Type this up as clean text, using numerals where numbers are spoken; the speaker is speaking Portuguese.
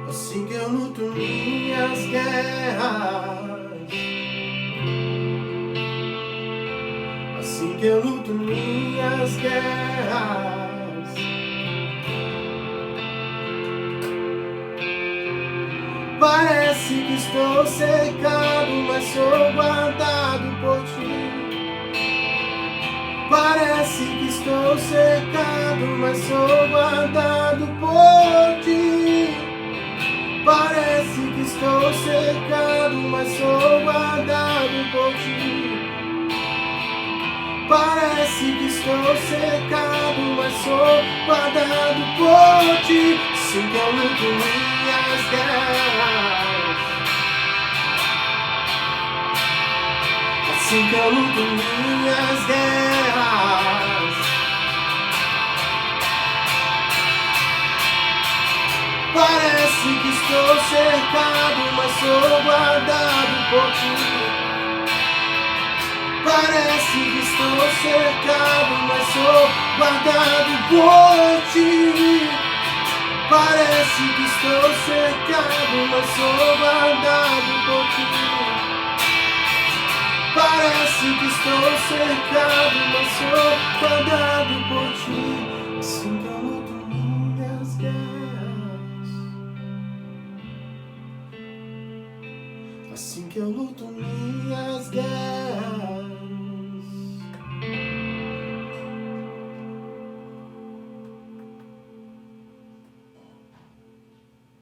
Assim que eu luto minhas guerras, assim que eu luto minhas guerras, parece que estou cercado, mas sou guardado por ti. Parece que estou cercado, mas sou guardado por ti. Parece que estou cercado, mas sou guardado por ti. Parece que estou cercado, mas sou guardado por ti. Sim, que eu luto minhas guerras, assim que eu luto minhas guerras, parece que estou cercado, mas sou guardado por ti. Parece que estou cercado, mas sou guardado por ti. Parece que estou cercado, mas sou guardado por ti. Parece que estou cercado, mas sou guardado por ti. Assim que eu luto minhas guerras, assim que eu luto minhas guerras.